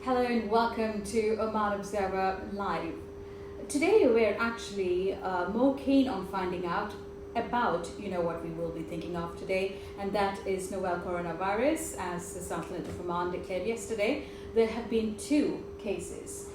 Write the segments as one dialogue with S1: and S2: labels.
S1: Hello and welcome to Oman Observer Live. Today we're actually more keen on finding out about, what we will be thinking of today, and that is novel coronavirus. As the Sultanate of Oman declared yesterday, there have been 2 cases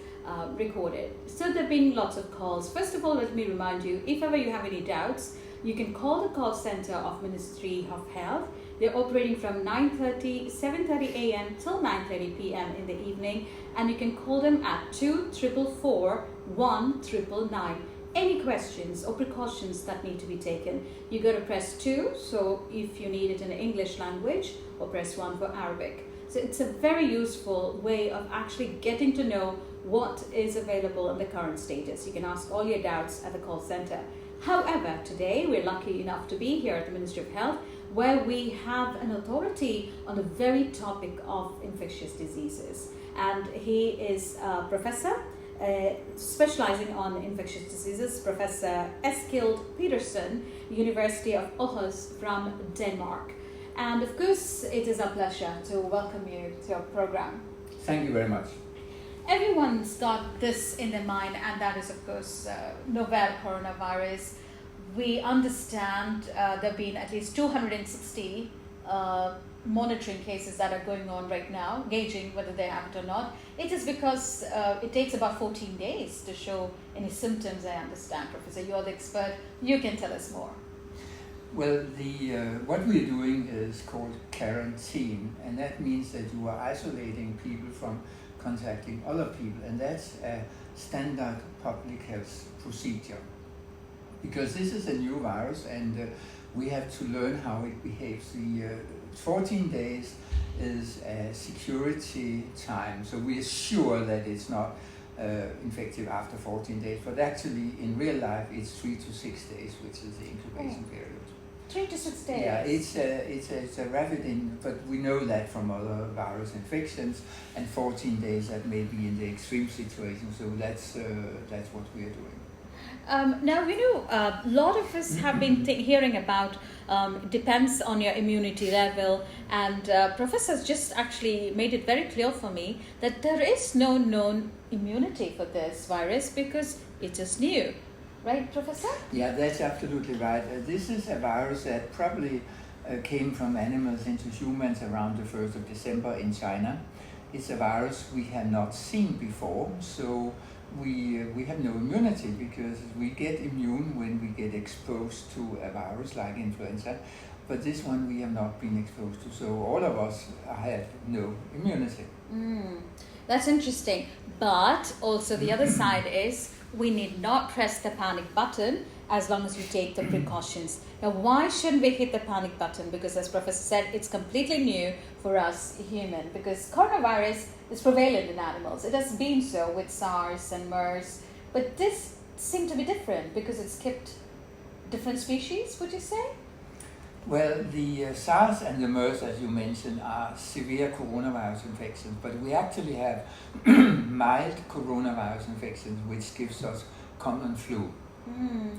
S1: recorded. So there have been lots of calls. First of all, let me remind you, if ever you have any doubts, you can call the call center of Ministry of Health. They're operating from 7:30 a.m. till 9:30 p.m. in the evening, and you can call them at 2444 1999. Any questions or precautions that need to be taken, you got to press 2. So if you need it in the English language, or press 1 for Arabic. So it's a very useful way of actually getting to know what is available in the current status. You can ask all your doubts at the call center. However, today we're lucky enough to be here at the Ministry of Health, where we have an authority on the very topic of infectious diseases. And he is a professor specializing on infectious diseases, Professor Eskild Petersen, University of Aarhus from Denmark. And of course, it is a pleasure to welcome you to our program.
S2: Thank you very much.
S1: Everyone's got this in their mind, and that is, of course, novel coronavirus. We understand there have been at least 260 monitoring cases that are going on right now, gauging whether they have it or not. It is because it takes about 14 days to show any symptoms, I understand. Professor, you're the expert. You can tell us more.
S2: Well, what we're doing is called quarantine, and that means that you are isolating people from contacting other people, and that's a standard public health procedure. Because this is a new virus, and we have to learn how it behaves. The 14 days is a security time, so we are sure that it's not infective after 14 days, but actually in real life it's 3 to 6 days, which is the incubation period.
S1: 3 to 6 days.
S2: Yeah, it's a rapid, but we know that from other virus infections, and 14 days that may be in the extreme situation. So that's what we are doing.
S1: Now, a lot of us have been hearing about depends on your immunity level, and professors just actually made it very clear for me that there is no known immunity for this virus because it is new. Right, Professor?
S2: Yeah, that's absolutely right. This is a virus that probably came from animals into humans around the 1st of December in China. It's a virus we have not seen before, so we have no immunity because we get immune when we get exposed to a virus like influenza, but this one we have not been exposed to, so all of us have no immunity.
S1: That's interesting, but also the other side is we need not press the panic button as long as we take the precautions. Now, why shouldn't we hit the panic button? Because as Professor said, it's completely new for us human, because coronavirus is prevalent in animals. It has been so with SARS and MERS, but this seemed to be different because it skipped different species, would you say?
S2: Well, the SARS and the MERS, as you mentioned, are severe coronavirus infections, but we actually have mild coronavirus infections, which gives us common flu.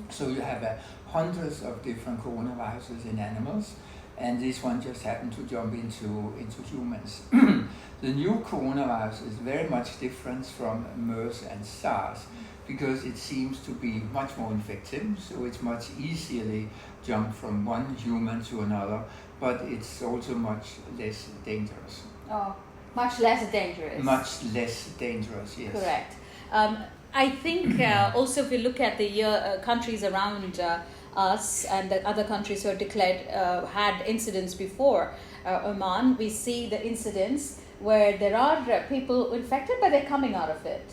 S2: So you have hundreds of different coronaviruses in animals, and this one just happened to jump into humans. The new coronavirus is very much different from MERS and SARS because it seems to be much more infective, so it's much easily jump from one human to another, but it's also much less dangerous.
S1: Oh, much less dangerous.
S2: Much less dangerous, yes.
S1: Correct. I think also if you look at the countries around us and the other countries who are declared had incidents before Oman, we see the incidents where there are people infected, but they're coming out of it.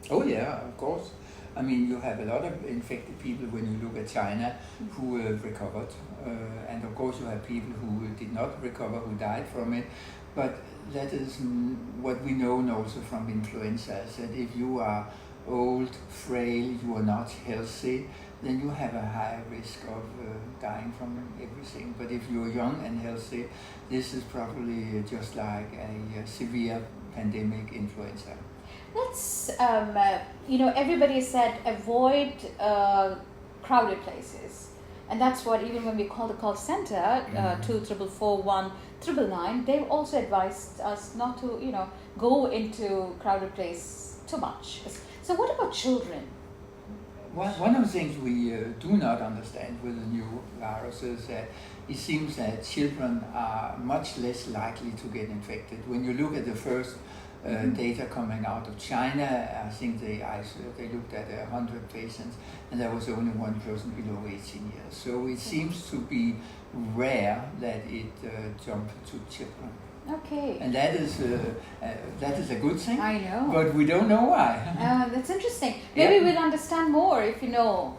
S2: Oh yeah, of course. I mean, you have a lot of infected people when you look at China who recovered, and of course you have people who did not recover, who died from it. But that is what we know also from influenza, is that if you are old, frail, you are not healthy, then you have a higher risk of dying from everything. But if you're young and healthy, this is probably just like a severe pandemic influenza.
S1: Let's, everybody said avoid crowded places. And that's what, even when we call the call center, 2444199, they've also advised us not to, go into crowded place too much. So what about children?
S2: One of the things we do not understand with the new virus is that it seems that children are much less likely to get infected. When you look at the first data coming out of China, I think they looked at 100 patients and there was only one person below 18 years. So it seems to be rare that it jumped to children.
S1: Okay.
S2: And that is a good thing.
S1: I know.
S2: But we don't know why.
S1: That's interesting. Maybe we'll understand more if you know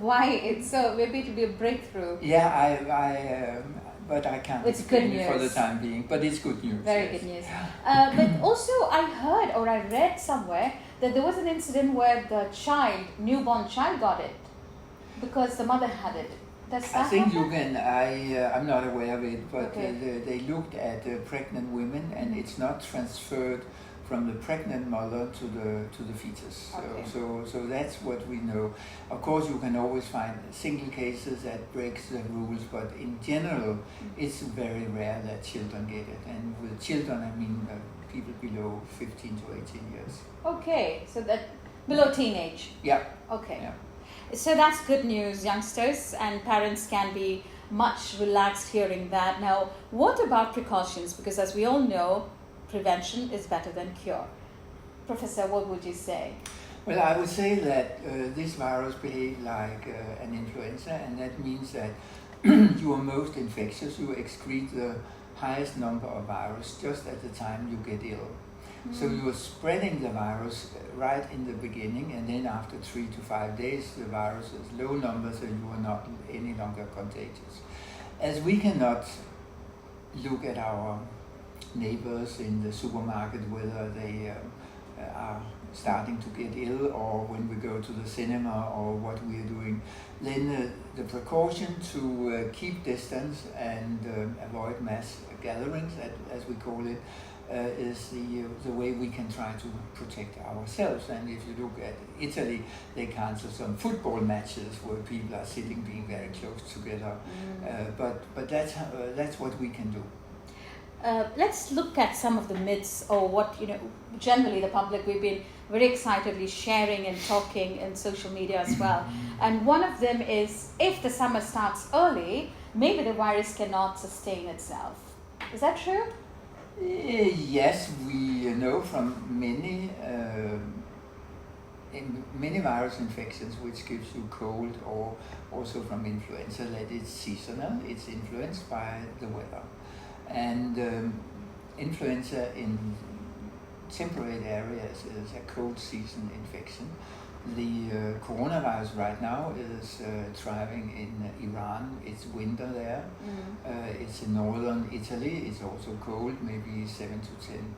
S1: why it's so. Maybe it'll be a breakthrough.
S2: Yeah, but I can't
S1: it's good
S2: explain
S1: news.
S2: it for the time being. But it's good news.
S1: Very
S2: yes.
S1: good news. But also I heard or I read somewhere that there was an incident where the newborn child got it because the mother had it.
S2: I think you can. I'm not aware of it, but they looked at pregnant women, and it's not transferred from the pregnant mother to the fetus.
S1: Okay.
S2: So that's what we know. Of course, you can always find single cases that breaks the rules, but in general, it's very rare that children get it. And with children, I mean people below 15 to 18 years.
S1: Okay, so that below teenage.
S2: Yeah.
S1: Okay.
S2: Yeah.
S1: So that's good news, youngsters, and parents can be much relaxed hearing that. Now, what about precautions? Because as we all know, prevention is better than cure. Professor, what would you say?
S2: Well, I would say that this virus behaves like an influenza, and that means that you are most infectious, you excrete the highest number of virus just at the time you get ill. So you are spreading the virus right in the beginning, and then after 3 to 5 days, the virus is low numbers and you are not any longer contagious. As we cannot look at our neighbors in the supermarket whether they are starting to get ill, or when we go to the cinema, or what we are doing, then the precaution to keep distance and avoid mass gatherings, as we call it, is the way we can try to protect ourselves. And if you look at Italy, they cancel some football matches where people are sitting being very close together. But that's what we can do.
S1: Let's look at some of the myths, or what generally the public, we've been very excitedly sharing and talking in social media as well. And one of them is, if the summer starts early, maybe the virus cannot sustain itself. Is that true?
S2: Yes, we know from many virus infections which gives you cold, or also from influenza, that it's seasonal, it's influenced by the weather. And influenza in temperate areas is a cold season infection. The coronavirus right now is thriving in Iran. It's winter there. It's in northern Italy. It's also cold, maybe 7 to 10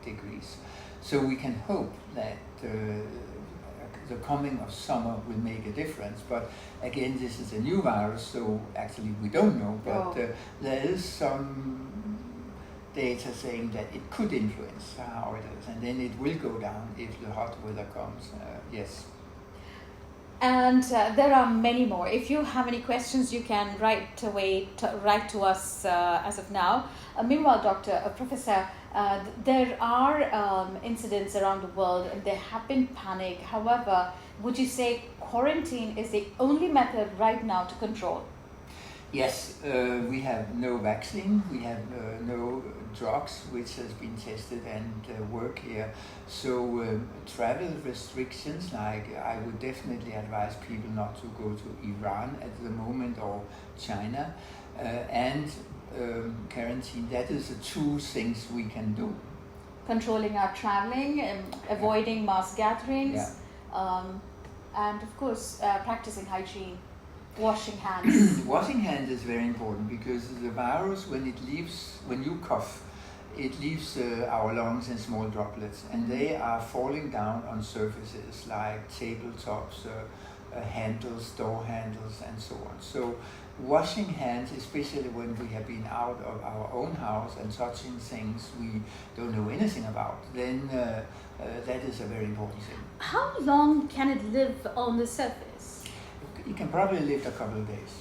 S2: degrees. So we can hope that the coming of summer will make a difference. But again, this is a new virus, so actually we don't know. But there is some data saying that it could influence how it is, and then it will go down if the hot weather comes. Yes.
S1: And there are many more. If you have any questions, you can write to us as of now. Meanwhile, Professor, there are incidents around the world, and there have been panic. However, would you say quarantine is the only method right now to control?
S2: Yes, we have no vaccine, we have no drugs which has been tested and work here. So travel restrictions, like I would definitely advise people not to go to Iran at the moment, or China, and quarantine. That is the two things we can do.
S1: Controlling our traveling, avoiding mass gatherings, and of course practicing hygiene. Washing hands.
S2: Washing hands is very important, because the virus, when you cough, it leaves our lungs in small droplets, and they are falling down on surfaces like tabletops, handles, door handles, and so on. So washing hands, especially when we have been out of our own house and touching things we don't know anything about, then that is a very important thing.
S1: How long can it live on the surface?
S2: He can probably live a couple of days.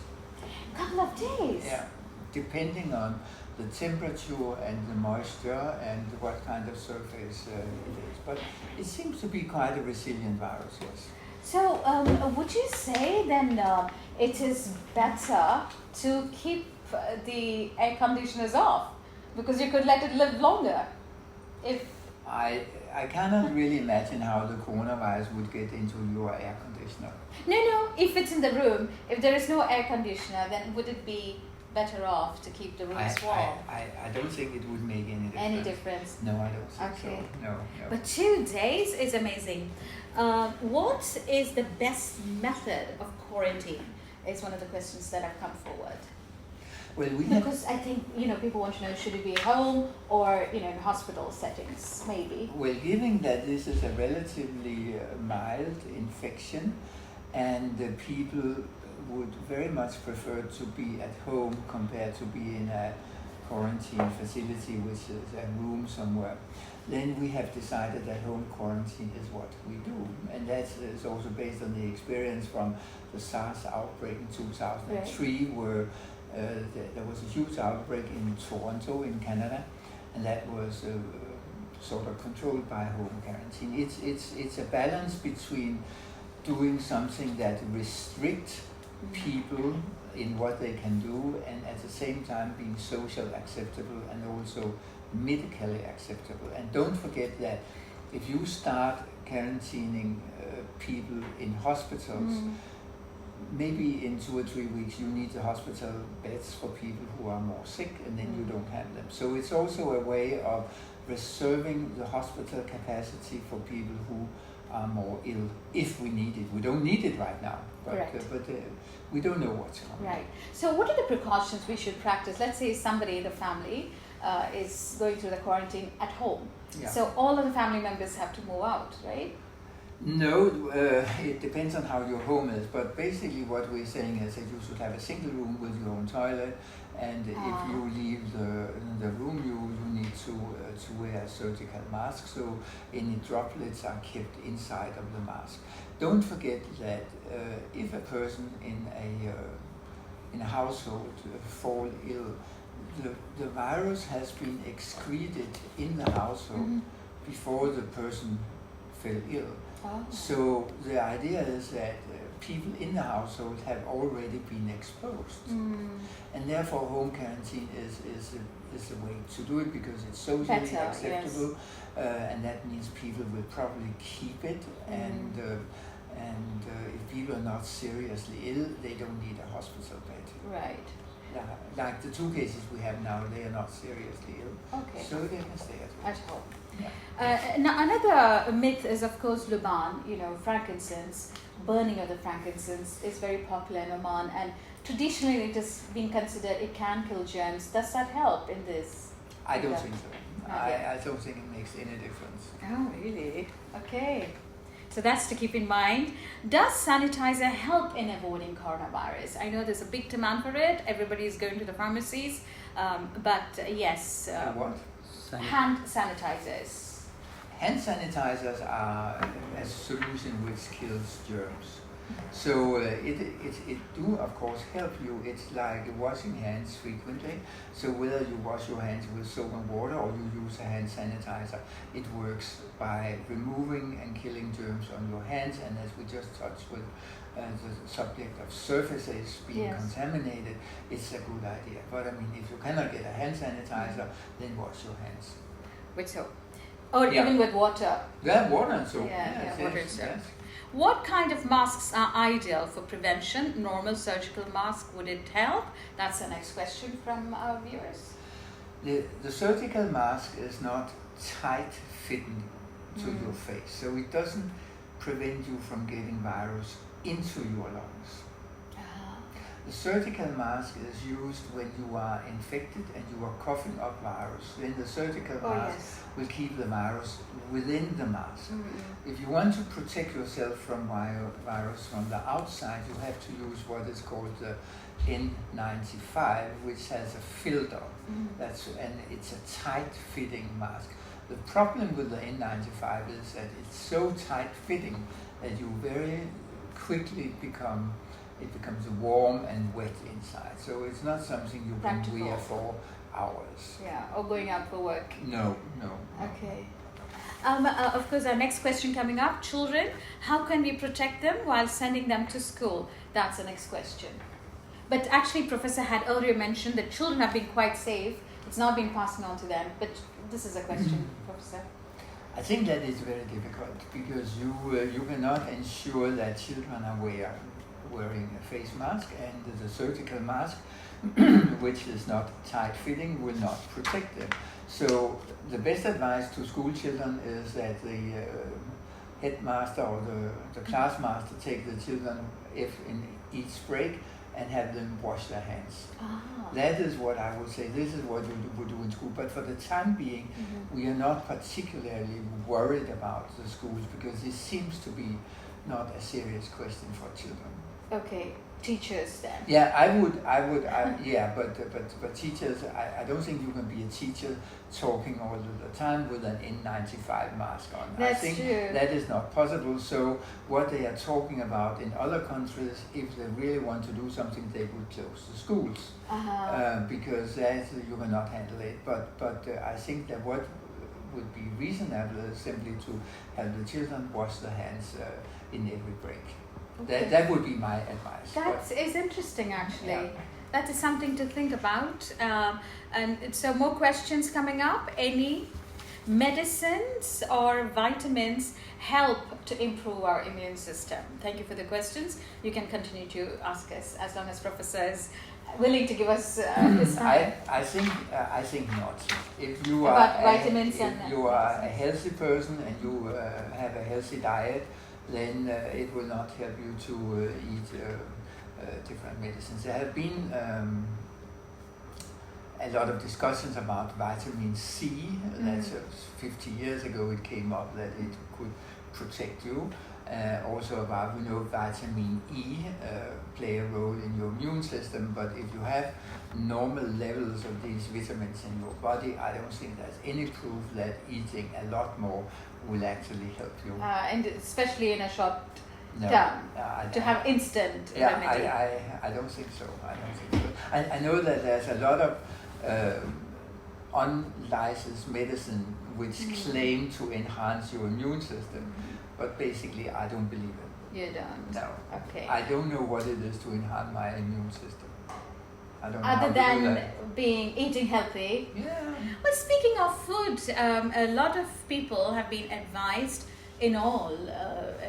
S1: Couple of days?
S2: Yeah, depending on the temperature and the moisture and what kind of surface it is. But it seems to be quite a resilient virus, yes.
S1: So would you say then it is better to keep the air conditioners off because you could let it live longer? If
S2: I cannot really imagine how the coronavirus would get into your air conditioner.
S1: No, if it's in the room, if there is no air conditioner, then would it be better off to keep the rooms warm?
S2: I don't think it would make any difference.
S1: Any difference?
S2: No, I don't think
S1: Okay.
S2: so. No.
S1: But 2 days is amazing. What is the best method of quarantine? Is one of the questions that have come forward.
S2: Well,
S1: Because I think people want to know, should it be at home or in hospital settings, maybe.
S2: Well, given that this is a relatively mild infection, and people would very much prefer to be at home compared to be in a quarantine facility, which is a room somewhere, then we have decided that home quarantine is what we do. And that is also based on the experience from the SARS outbreak in 2003, where there was a huge outbreak in Toronto in Canada, and that was sort of controlled by home quarantine. It's a balance between doing something that restricts people in what they can do, and at the same time being socially acceptable and also medically acceptable. And don't forget that if you start quarantining people in hospitals, maybe in 2 or 3 weeks you need the hospital beds for people who are more sick, and then you don't have them. So it's also a way of reserving the hospital capacity for people who are more ill, if we need it. We don't need it right now, but we don't know what's coming.
S1: Right. So what are the precautions we should practice? Let's say somebody in the family is going through the quarantine at home.
S2: Yeah.
S1: So all of the family members have to move out, right?
S2: No, it depends on how your home is, but basically what we're saying is that you should have a single room with your own toilet, and if you leave the room, you need to wear a surgical mask, so any droplets are kept inside of the mask. Don't forget that if a person in a household fall ill, the virus has been excreted in the household before the person fell ill. So the idea is that people in the household have already been exposed, and therefore home quarantine is the way to do it, because it's socially acceptable, and that means people will probably keep it, and if people are not seriously ill, they don't need a hospital bed.
S1: Right.
S2: Like the 2 cases we have now, they are not seriously ill, so they can stay at home.
S1: Now another myth is, of course, Luban, frankincense. Burning of the frankincense is very popular in Oman, and traditionally it has been considered it can kill germs. Does that help in this?
S2: I don't think so. I don't think it makes any difference.
S1: Oh, really? Okay. So that's to keep in mind. Does sanitizer help in avoiding coronavirus? I know there's a big demand for it. Everybody is going to the pharmacies, but yes.
S2: What?
S1: Hand sanitizers.
S2: Hand sanitizers are a solution which kills germs. So it do of course help you. It's like washing hands frequently. So whether you wash your hands with soap and water or you use a hand sanitizer, it works by removing and killing germs on your hands. And as we just touched with the subject of surfaces being contaminated, it's a good idea. But I mean, if you cannot get a hand sanitizer, then wash your hands.
S1: With soap? Or even with water?
S2: Yeah, water and soap.
S1: Water and soap. Yes. What kind of masks are ideal for prevention? Normal surgical mask, would it help? That's the next question from our viewers.
S2: The surgical mask is not tight fitting to your face, so it doesn't prevent you from getting virus into your lungs. The surgical mask is used when you are infected and you are coughing up virus. Then the surgical mask will keep the virus within the mask. If you want to protect yourself from virus from the outside, you have to use what is called the N95, which has a filter. And it's a tight-fitting mask. The problem with the N95 is that it's so tight-fitting that you very quickly become it becomes warm and wet inside. So it's not something you can
S1: Practical.
S2: wear for hours.
S1: Yeah, or going out for work.
S2: No.
S1: Okay. Of course, our next question coming up, children, how can we protect them while sending them to school? That's the next question. But actually, Professor had earlier mentioned that children have been quite safe. It's not been passing on to them. But this is a question, Professor.
S2: I think that is very difficult because you cannot ensure that children are wearing a face mask, and the surgical mask, which is not tight-fitting, will not protect them. So the best advice to school children is that the headmaster or the class master take the children in each break and have them wash their hands.
S1: Ah.
S2: That is what I would say. This is what you would do in school. But for the time being, we are not particularly worried about the schools because this seems to be not a serious question for children.
S1: Okay, teachers then.
S2: Yeah, yeah, but teachers, I don't think you can be a teacher talking all the time with an N95 mask on.
S1: That's
S2: I think
S1: true.
S2: that is not possible. So what they are talking about in other countries, if they really want to do something, they would close the schools because that you cannot handle it. But I think that what would be reasonable is simply to have the children wash their hands in every break.
S1: Okay.
S2: That would be my advice.
S1: That is interesting, actually.
S2: Yeah.
S1: That is something to think about. And so more questions coming up. Any medicines or vitamins help to improve our immune system? Thank you for the questions. You can continue to ask us as long as Professor is willing to give us his time.
S2: I think not. If you
S1: About
S2: are
S1: vitamins
S2: if
S1: and
S2: you are a healthy person and you have a healthy diet, then it will not help you to eat different medicines. There have been a lot of discussions about vitamin C. That's 50 years ago it came up that it could protect you. Also about, vitamin E play a role in your immune system, but if you have normal levels of these vitamins in your body, I don't think there's any proof that eating a lot more will actually help you.
S1: And especially in a short
S2: No,
S1: term, to have instant remedy.
S2: I don't think so. I know that there's a lot of unlicensed medicine which claim to enhance your immune system, but basically I don't believe it.
S1: You don't?
S2: No.
S1: Okay.
S2: I don't know what it is to enhance my immune system. I don't know
S1: Other
S2: how to do
S1: than
S2: that.
S1: eating healthy.
S2: Yeah.
S1: Well, speaking of food, a lot of people have been advised in all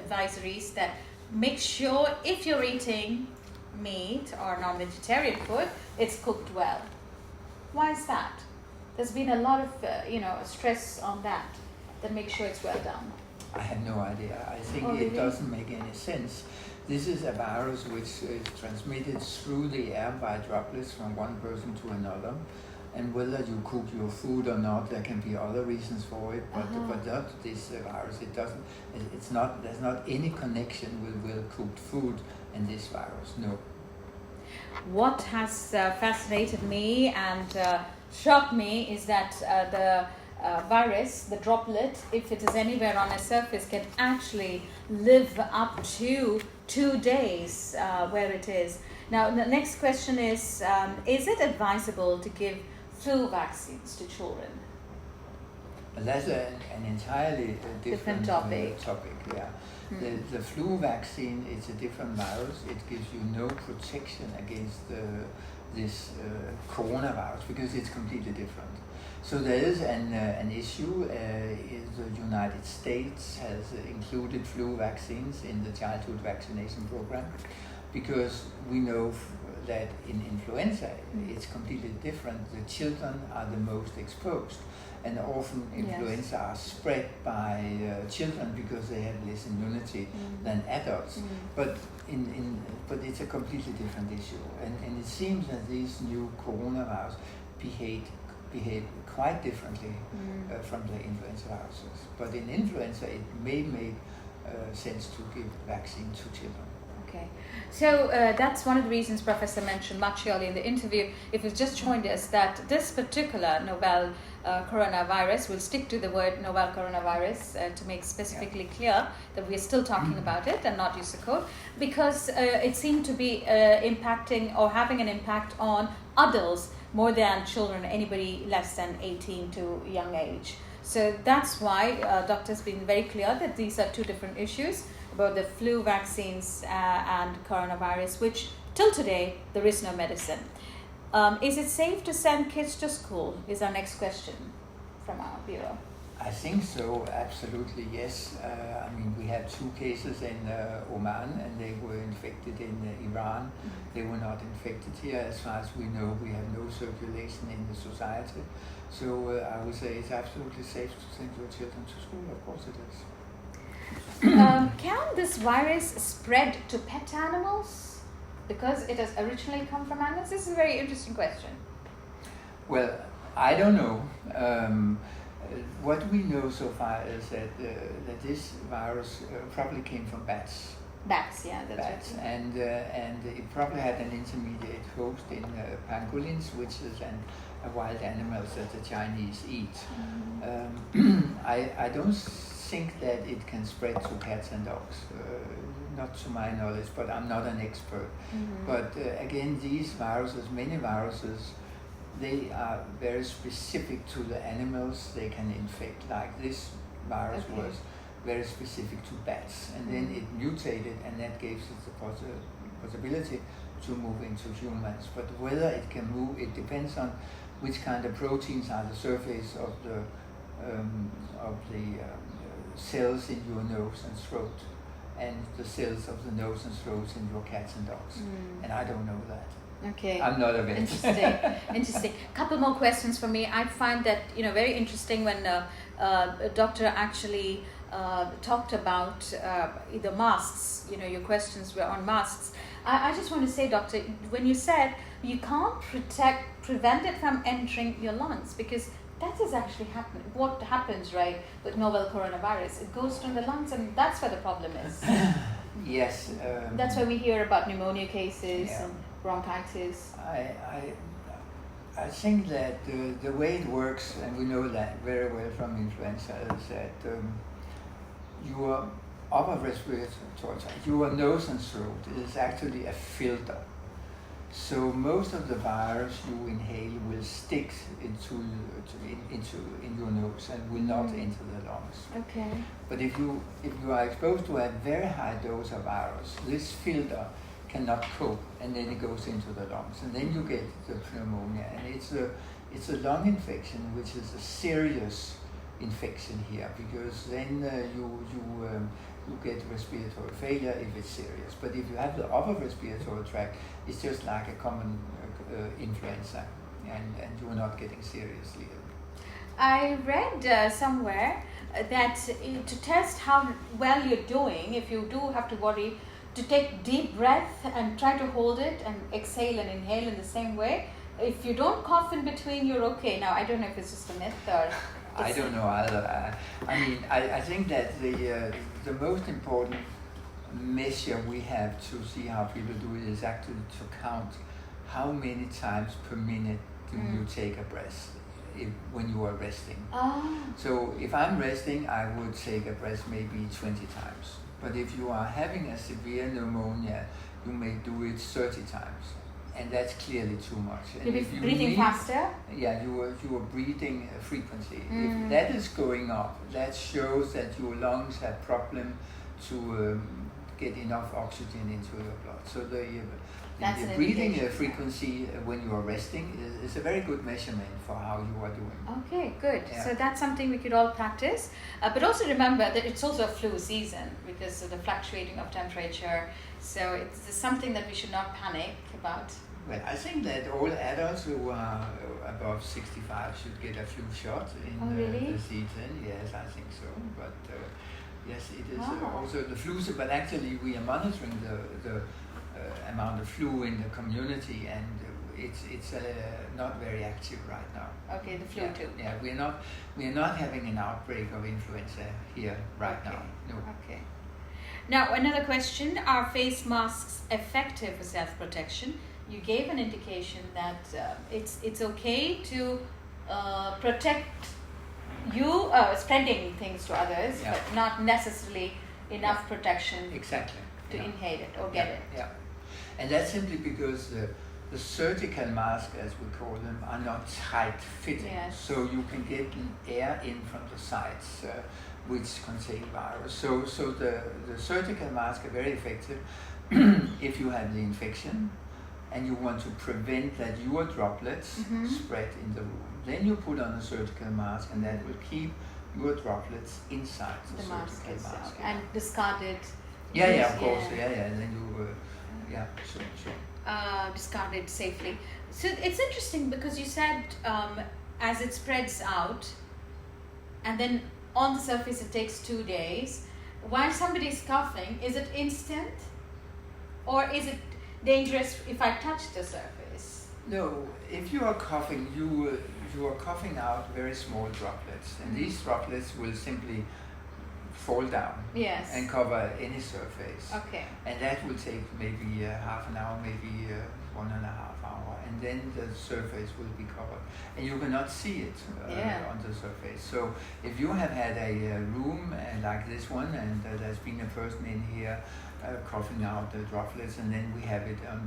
S1: advisories that make sure if you're eating meat or non-vegetarian food, it's cooked well. Why is that? There's been a lot of stress on that make sure it's well done.
S2: I have no idea. I think
S1: Oh,
S2: it
S1: really?
S2: doesn't make any sense. This is a virus which is transmitted through the air by droplets from one person to another. And whether you cook your food or not, there can be other reasons for it, but not this virus. There's not any connection with well-cooked food and this virus, no.
S1: What has fascinated me and shocked me is that the virus, the droplet, if it is anywhere on a surface, can actually live up to 2 days where it is. Now, the next question is it advisable to give flu vaccines to children?
S2: That's an entirely different
S1: topic.
S2: Yeah. The flu vaccine is a different virus. It gives you no protection against this coronavirus because it's completely different. So there is an issue. The United States has included flu vaccines in the childhood vaccination program because we know that in influenza it's completely different. The children are the most exposed, and often influenza are spread by children because they have less immunity than adults. But but it's a completely different issue, and it seems that these new coronavirus behave quite differently from the influenza viruses. But in influenza, it may make sense to give vaccine to children.
S1: Okay, so that's one of the reasons Professor mentioned much earlier in the interview, if you've just joined us, that this particular novel coronavirus, we'll stick to the word novel coronavirus to make specifically clear that we are still talking about it and not use the code, because it seemed to be impacting or having an impact on adults more than children, anybody less than 18 to young age. So that's why doctors been very clear that these are two different issues about the flu vaccines and coronavirus, which till today there is no medicine. Is it safe to send kids to school? Is our next question from our viewer.
S2: I think so, absolutely, yes. I mean, we had 2 cases in Oman, and they were infected in Iran. Mm-hmm. They were not infected here. As far as we know, we have no circulation in the society. So I would say it's absolutely safe to send your children to school. Of course it is.
S1: Can this virus spread to pet animals? Because it has originally come from animals? This is a very interesting question.
S2: Well, I don't know. What we know so far is that this virus probably came from bats.
S1: Bats, yeah, that's
S2: bats.
S1: Right.
S2: And it probably had an intermediate host in pangolins, which is a wild animal that the Chinese eat. Mm-hmm. I don't think that it can spread to cats and dogs, not to my knowledge, but I'm not an expert. Mm-hmm. But again, these viruses, many viruses, they are very specific to the animals they can infect. Like this virus was very specific to bats, and then it mutated, and that gives it the possibility to move into humans. But whether it can move, it depends on which kind of proteins are the surface of the cells in your nose and throat, and the cells of the nose and throat in your cats and dogs. And I don't know that.
S1: Okay.
S2: I'm not a vet.
S1: Interesting. Interesting. Couple more questions for me. I find that very interesting when a doctor actually talked about the masks. Your questions were on masks. I just want to say, doctor, when you said you can't prevent it from entering your lungs, because that is actually happening. What happens, right, with novel coronavirus? It goes to the lungs, and that's where the problem is.
S2: Yes.
S1: That's why we hear about pneumonia cases and bronchitis.
S2: I think that the way it works, and we know that very well from influenza, is that your upper respiratory tract, your nose and throat, is actually a filter. So most of the virus you inhale will stick in your nose and will not enter the lungs. Okay. But if you are exposed to a very high dose of virus, this filter cannot cope, and then it goes into the lungs, and then you get the pneumonia, and it's a lung infection, which is a serious infection here, because then you get respiratory failure if it's serious. But if you have the upper respiratory tract, it's just like a common influenza, and you're not getting seriously ill.
S1: I read somewhere that to test how well you're doing, if you do have to worry, to take deep breath and try to hold it and exhale and inhale in the same way. If you don't cough in between, you're okay. Now, I don't know if it's just a myth or...
S2: I don't know either. I think that the most important measure we have to see how people do it is actually to count how many times per minute do you take a breath when you are resting. So if I'm resting, I would take a breath maybe 20 times. But if you are having a severe pneumonia, you may do it 30 times. And that's clearly too much. And
S1: you'll be breathing faster?
S2: Yeah, you are breathing frequency. If that is going up, that shows that your lungs have problem to get enough oxygen into your blood. So the breathing frequency when you are resting is a very good measurement for how you are doing.
S1: Okay, good. Yeah. So that's something we could all practice. But also remember that it's also a flu season because of the fluctuating of temperature. So it's something that we should not panic about.
S2: Well, I think that all adults who are above 65 should get a flu shot in the season. Yes, I think so. But yes, it is also the flu. But actually, we are monitoring the amount of flu in the community, and it's not very active right now.
S1: Okay, the flu too.
S2: Yeah, we are not having an outbreak of influenza here right now. No.
S1: Okay. Now, another question, are face masks effective for self-protection? You gave an indication that it's okay to protect you spreading things to others,
S2: Yeah.
S1: but not necessarily enough protection
S2: Exactly.
S1: to
S2: Yeah.
S1: inhale it or get it.
S2: Yeah. And that's simply because the surgical masks, as we call them, are not tight fitting.
S1: Yes.
S2: So you can get air in from the sides, which contain virus. So the surgical masks are very effective if you have the infection and you want to prevent that your droplets spread in the room. Then you put on a surgical mask, and that will keep your droplets inside the surgical mask.
S1: And discard it.
S2: Yeah, of course. Yeah. And then you, sure.
S1: Discard it safely. So it's interesting because you said as it spreads out, and then on the surface it takes 2 days. While somebody is coughing, is it instant, or is it dangerous if I touch the surface?
S2: No, if you are coughing, you are coughing out very small droplets, and these droplets will simply fall down and cover any surface.
S1: Okay.
S2: And that will take maybe half an hour, maybe 1.5 hours, and then the surface will be covered, and you cannot see it on the surface. So if you have had a room like this one, and there's been a person in here coughing out the droplets, and then we have it on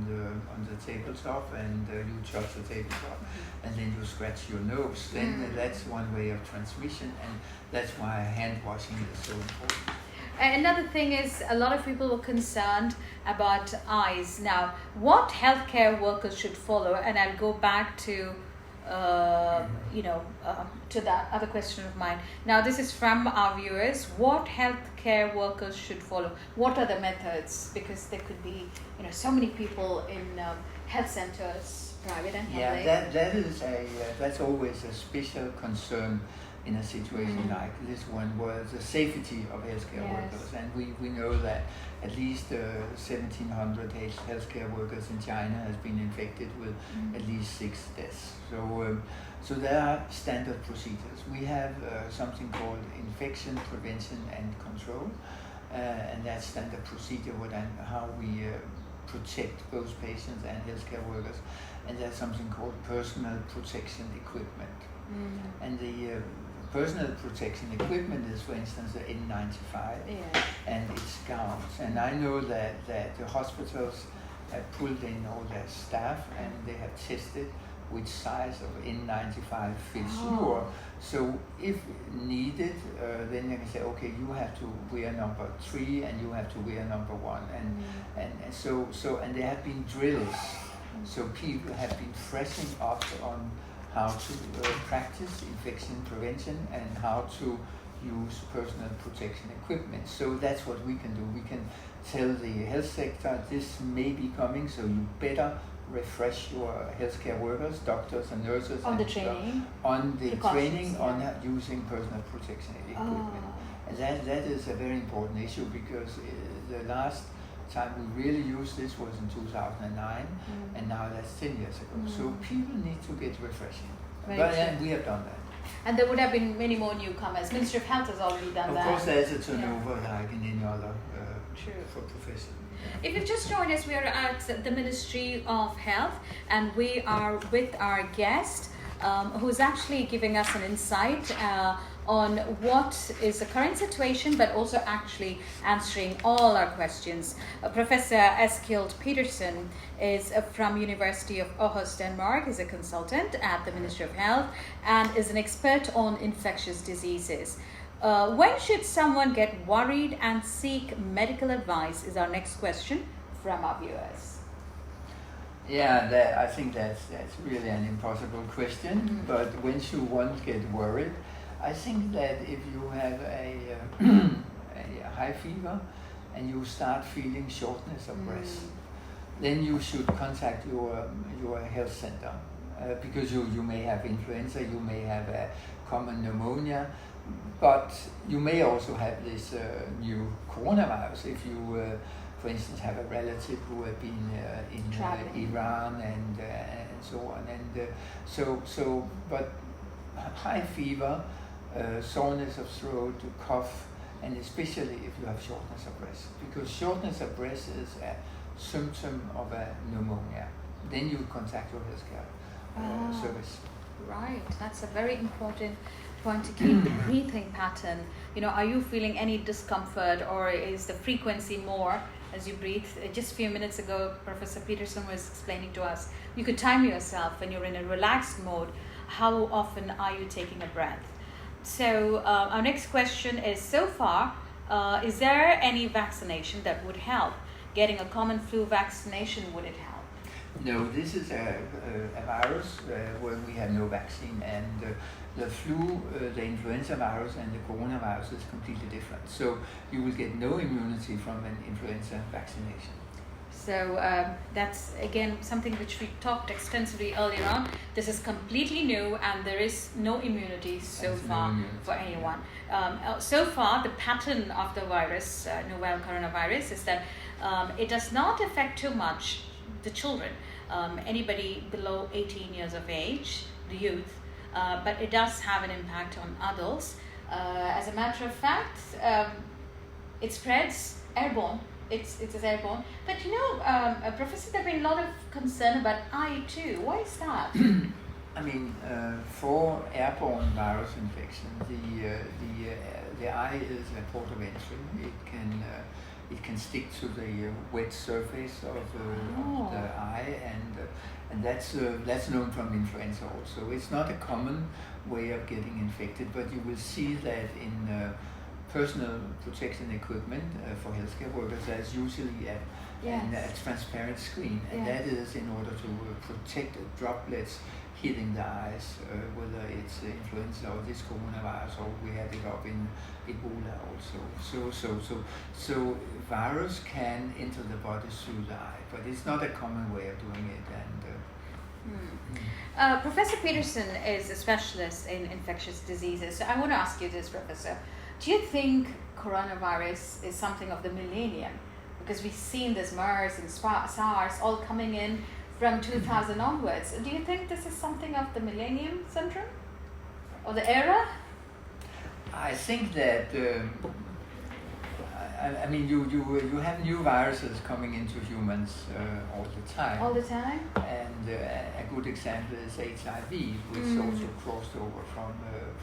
S2: the tabletop, and you touch the tabletop, and then you scratch your nose, then that's one way of transmission, and that's why hand washing is so important.
S1: Another thing is, a lot of people were concerned about eyes. Now, what healthcare workers should follow, and I'll go back to to that other question of mine. Now, this is from our viewers. What healthcare workers should follow? What are the methods? Because there could be, so many people in health centers, private and public.
S2: Yeah, that's always a special concern in a situation like this one, was the safety of healthcare workers. And we know that at least 1,700 healthcare workers in China has been infected with at least 6 deaths. So there are standard procedures. We have something called infection prevention and control, and that's standard procedure how we protect both patients and healthcare workers. And there's something called personal protection equipment. And the personal protection equipment is, for instance, the N95 and its gowns. And I know that the hospitals have pulled in all their staff, and they have tested which size of N95 fits you. So if needed, then you can say, okay, you have to wear number 3 and you have to wear number 1. And there have been drills. So people have been freshening up on how to practice infection prevention and how to use personal protection equipment. So that's what we can do. We can tell the health sector, this may be coming, so you better refresh your healthcare workers, doctors and nurses
S1: on the training,
S2: on using personal protection equipment. And that is a very important issue, because the last time we really used this was in 2009, and now that's 10 years ago. So people need to get refreshing. And we have done that.
S1: And there would have been many more newcomers. Ministry of Health has already done that.
S2: Of course, there's a turnover like in any other for profession.
S1: If you've just joined us, we are at the Ministry of Health, and we are with our guest, who's actually giving us an insight on what is the current situation, but also actually answering all our questions. Professor Eskild Petersen is from University of Aarhus, Denmark. He's a consultant at the Ministry of Health and is an expert on infectious diseases. When should someone get worried and seek medical advice is our next question from our viewers.
S2: Yeah, I think that's really an impossible question, but when should one get worried? I think that if you have a high fever and you start feeling shortness of breath, then you should contact your health center, because you may have influenza, you may have a common pneumonia, but you may also have this new coronavirus if you, for instance, have a relative who have been in Iran and so on. And but high fever, soreness of throat, cough, and especially if you have shortness of breath, because shortness of breath is a symptom of a pneumonia. Then you contact your healthcare service.
S1: Right, that's a very important point to keep the breathing pattern. Are you feeling any discomfort, or is the frequency more as you breathe? Just a few minutes ago, Professor Petersen was explaining to us, you could time yourself when you're in a relaxed mode. How often are you taking a breath? So our next question is, so far, is there any vaccination that would help? Getting a common flu vaccination, would it help?
S2: No, this is a virus where we have no vaccine, and the flu, the influenza virus and the coronavirus is completely different. So you will get no immunity from an influenza vaccination.
S1: So that's again something which we talked extensively earlier on. This is completely new, and there is no immunity so far for anyone. So far, the pattern of the virus, novel coronavirus, is that it does not affect too much the children, anybody below 18 years of age, the youth, but it does have an impact on adults. As a matter of fact, it spreads airborne. It's airborne. But Professor, there's been a lot of concern about eye too. Why is that?
S2: I mean, for airborne virus infection, the eye is a port of entry. It can stick to the wet surface of the eye, and that's known from influenza also. It's not a common way of getting infected, but you will see that in personal protection equipment for healthcare workers, there's usually a transparent screen, and that is in order to protect droplets hitting the eyes, whether it's influenza or this coronavirus, or we had it up in Ebola also. So virus can enter the body through the eye, but it's not a common way of doing it. And
S1: Professor Petersen is a specialist in infectious diseases. So I want to ask you this, Professor. Do you think coronavirus is something of the millennium? Because we've seen this MERS and SARS all coming in from 2000 onwards. Do you think this is something of the millennium syndrome? Or the era?
S2: I think that, I mean, you have new viruses coming into humans all the time.
S1: All the time?
S2: And a good example is HIV, which also crossed over from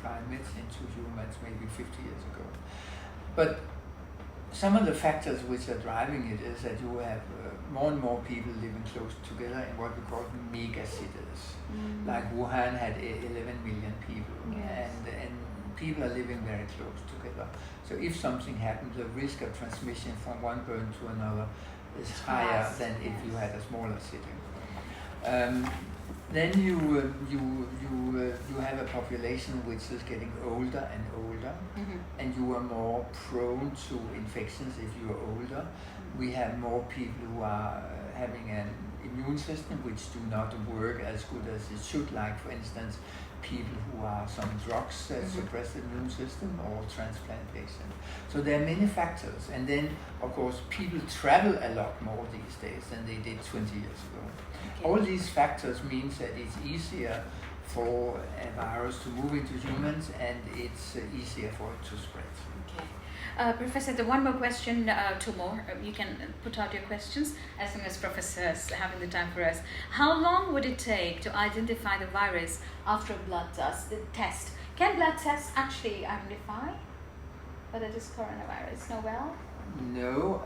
S2: primates into humans maybe 50 years ago. But some of the factors which are driving it is that you have more and more people living close together in what we call mega cities. Like Wuhan had 11 million people, and people are living very close together. So if something happens, the risk of transmission from one person to another is higher than if you had a smaller city. Then you have a population which is getting older and older, and you are more prone to infections if you are older. We have more people who are having an immune system which do not work as good as it should, like for instance people who are some drugs that suppress the immune system, or transplant patients. So there are many factors, and then of course people travel a lot more these days than they did 20 years ago. All these factors means that it's easier for a virus to move into humans, and it's easier for it to spread.
S1: Okay. Professor, one more question, two more. You can put out your questions as soon as Professor's having the time for us. How long would it take to identify the virus after a blood test? Can blood tests actually identify whether it is coronavirus? Novel?
S2: No,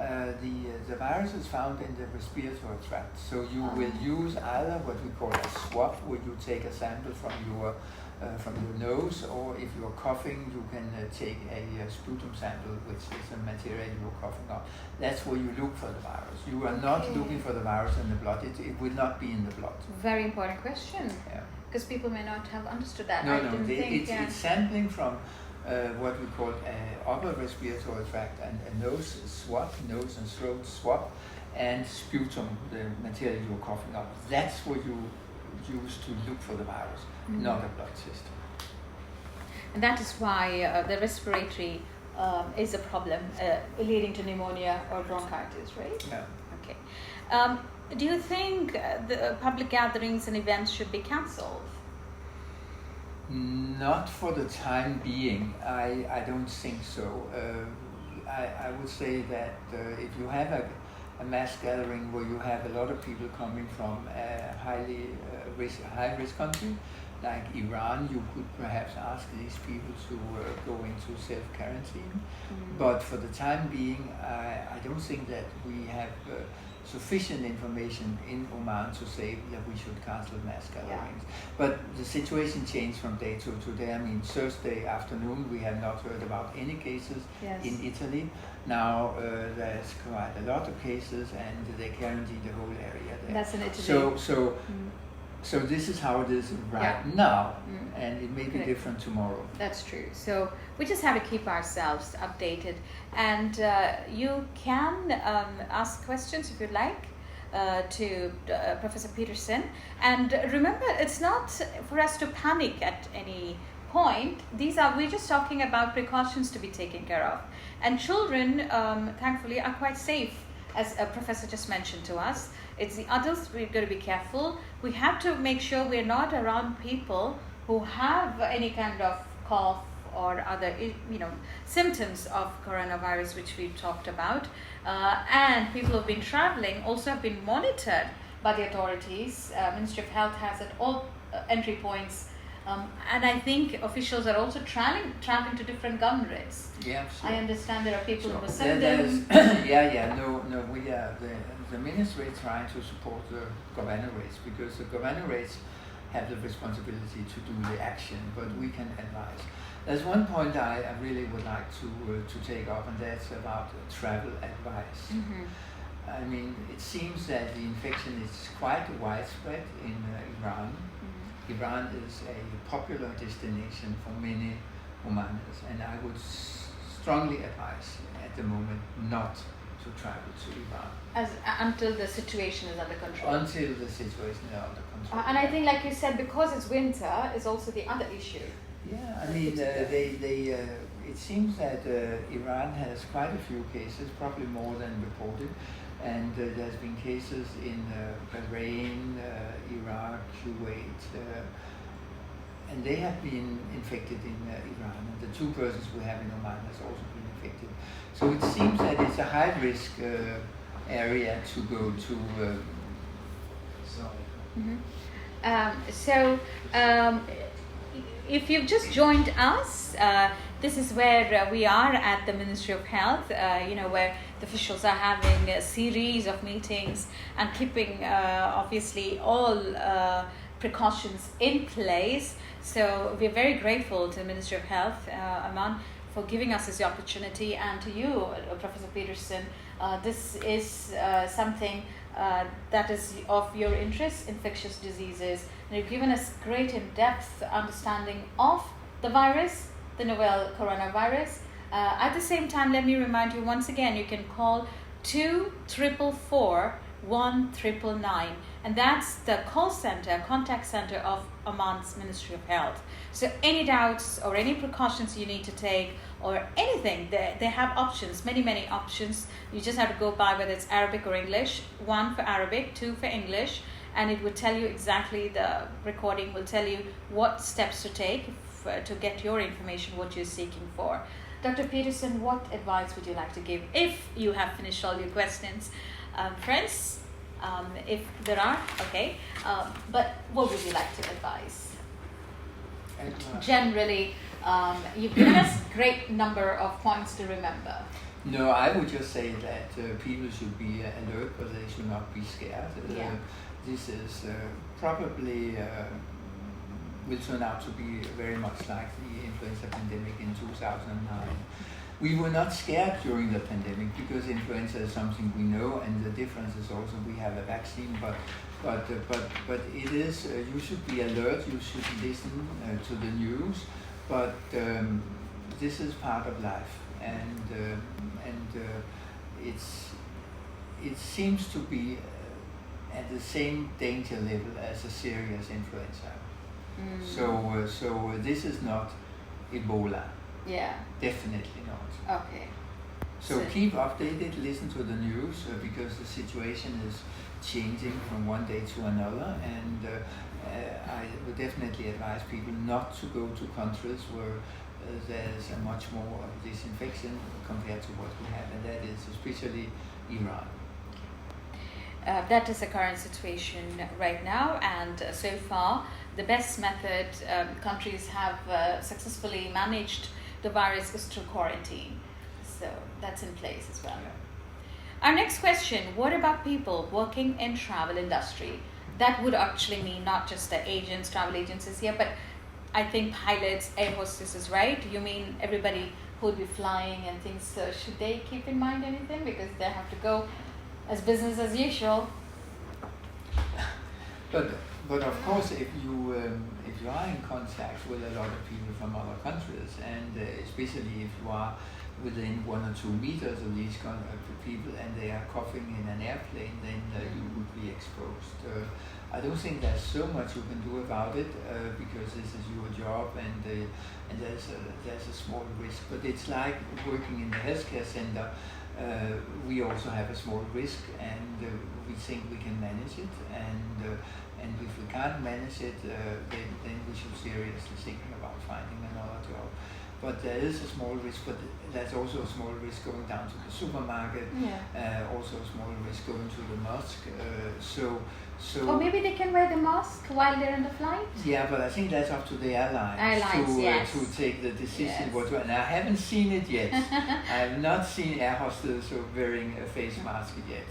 S2: the virus is found in the respiratory tract. So you will use either what we call a swab, where you take a sample from your nose, or if you're coughing, you can take a sputum sample, which is a material you're coughing up. That's where you look for the virus. You are not looking for the virus in the blood. It will not be in the blood.
S1: Very important question. Yeah. Because people may not have understood that.
S2: It's sampling from what we call upper respiratory tract, and a nose swab, nose and throat swab, and sputum, the material you're coughing up. That's what you use to look for the virus, not a blood system.
S1: And that is why the respiratory is a problem, leading to pneumonia or bronchitis, right?
S2: Yeah.
S1: Okay. Do you think the public gatherings and events should be cancelled?
S2: Not for the time being. I don't think so. I would say that if you have a mass gathering where you have a lot of people coming from a high risk country, like Iran, you could perhaps ask these people to go into self-quarantine. But for the time being, I don't think that we have sufficient information in Oman to say that we should cancel mass gatherings. But the situation changed from day to day. I mean, Thursday afternoon we have not heard about any cases in Italy. Now there's quite a lot of cases, and they quarantine the whole area there.
S1: That's in Italy.
S2: So this is how it is right now, and it may be different tomorrow.
S1: That's true. So we just have to keep ourselves updated, and you can ask questions if you like to Professor Petersen. And remember, it's not for us to panic at any point. We're just talking about precautions to be taken care of, and children, thankfully, are quite safe, as a professor just mentioned to us. It's the adults we've got to be careful. We have to make sure we're not around people who have any kind of cough or other symptoms of coronavirus, which we've talked about. And people who've been traveling also have been monitored by the authorities. Ministry of Health has at all entry points. And I think officials are also traveling to different governorates.
S2: Yeah, sure.
S1: I understand there are people who send them.
S2: No, we are the ministry trying to support the governorates, because the governorates have the responsibility to do the action, but we can advise. There's one point I really would like to take up, and that's about travel advice. I mean, it seems that the infection is quite widespread in Iran. Iran is a popular destination for many Omanis, and I would strongly advise at the moment not to travel to Iran.
S1: Until the situation is under control.
S2: Until the situation is under control.
S1: And I think, like you said, because it's winter, is also the other issue.
S2: Yeah, I mean, it seems that Iran has quite a few cases, probably more than reported. And there's been cases in Bahrain, Iraq, Kuwait, and they have been infected in Iran. And the 2 persons we have in Oman has also been infected. So it seems that it's a high-risk area to go to.
S1: If you've just joined us, this is where we are at the Ministry of Health, where the officials are having a series of meetings and keeping, obviously, all precautions in place. So we're very grateful to the Ministry of Health, Oman, for giving us this opportunity, and to you, Professor Petersen. This is something that is of your interest, infectious diseases, and you've given us great in-depth understanding of the virus, the novel coronavirus. At the same time, let me remind you once again, you can call 244-1999, and that's the contact center of Oman's Ministry of Health. So any doubts or any precautions you need to take, or anything, they have options, many options. You just have to go by whether it's Arabic or English. 1 for Arabic, 2 for English, and it will tell you exactly, the recording will tell you what steps to take to get your information, what you're seeking for. Dr. Petersen, what advice would you like to give if you have finished all your questions? Friends, if there are, okay, but what would you like to advise? Generally, you've given us a great number of points to remember.
S2: No, I would just say that people should be alert, but they should not be scared. This is probably will turn out to be very much like the influenza pandemic in 2009. We were not scared during the pandemic because influenza is something we know, and the difference is also we have a vaccine. But it is you should be alert. You should listen to the news. But this is part of life, and it seems to be at the same danger level as a serious influenza. So this is not Ebola.
S1: Yeah.
S2: Definitely not.
S1: Okay.
S2: So keep updated, listen to the news, because the situation is changing from one day to another, I would definitely advise people not to go to countries where there's a much more of this infection compared to what we have, and that is especially Iran.
S1: That is the current situation right now, and so far the best method countries have successfully managed the virus is through quarantine. So that's in place as well. Yeah. Our next question, what about people working in travel industry? That would actually mean not just the agents, travel agencies here, but I think pilots, air hostesses, right? You mean everybody who would be flying and things. So should they keep in mind anything? Because they have to go as business as usual.
S2: But of course, if you are in contact with a lot of people from other countries, and especially if you are within 1 or 2 meters of these people and they are coughing in an airplane, then you would be exposed. I don't think there's so much you can do about it because this is your job, and there's a small risk. But it's like working in the healthcare center. We also have a small risk, and we think we can manage it. And if we can't manage it, then we should seriously think about finding another job. But there is a small risk, but there's also a small risk going down to the supermarket, also a small risk going to the mosque.
S1: Or maybe they can wear the mask while they're on the flight?
S2: Yeah, but I think that's up to the airlines to take the decision what to, and I haven't seen it yet. I have not seen air hostesses wearing a face mask yet.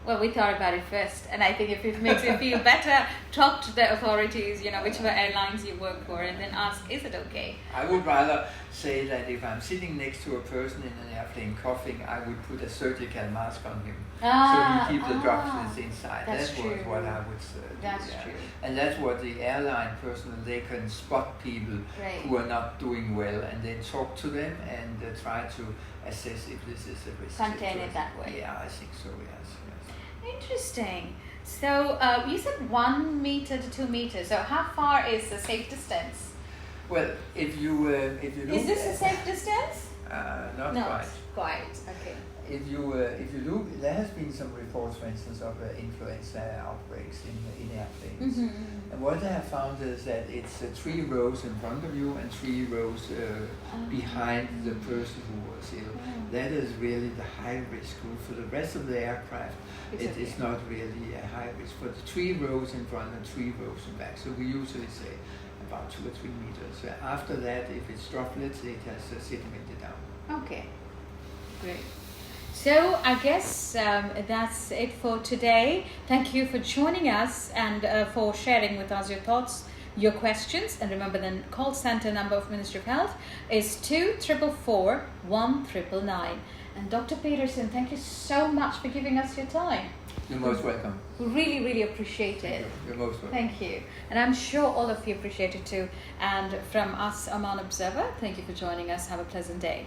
S1: Well, we thought about it first, and I think if it makes you feel better, talk to the authorities, whichever airlines you work for, and then ask, is it okay?
S2: I would rather say that if I'm sitting next to a person in an airplane coughing, I would put a surgical mask on him, so he keeps the droplets inside. That's what I would do.
S1: That's true.
S2: And that's what the airline personnel, they can spot people who are not doing well, and then talk to them and try to assess if this is a risk.
S1: Contain it that way.
S2: Yeah, I think so, yes.
S1: Interesting. So you said 1 meter to 2 meters. So how far is the safe distance?
S2: Well, if you look,
S1: is this a safe distance?
S2: Not
S1: quite. Okay.
S2: If you look, there has been some reports, for instance, of influenza outbreaks in airplanes.
S1: Mm-hmm.
S2: And what they have found is that it's 3 rows in front of you and 3 rows behind the person who was ill. That is really the high risk group. For the rest of the aircraft, it's not really a high risk. But 3 rows in front and 3 rows in back. So we usually say about 2 or 3 meters. After that, if it's droplets, it has sedimented down.
S1: Okay, great. So I guess that's it for today. Thank you for joining us and for sharing with us your thoughts, your questions. And remember, the call center number of Ministry of Health is 2444 1999. And Dr. Petersen, thank you so much for giving us your time.
S2: You're most welcome.
S1: We really, really appreciate it.
S2: You're most welcome.
S1: Thank you. And I'm sure all of you appreciate it too. And from us, Oman Observer, thank you for joining us. Have a pleasant day.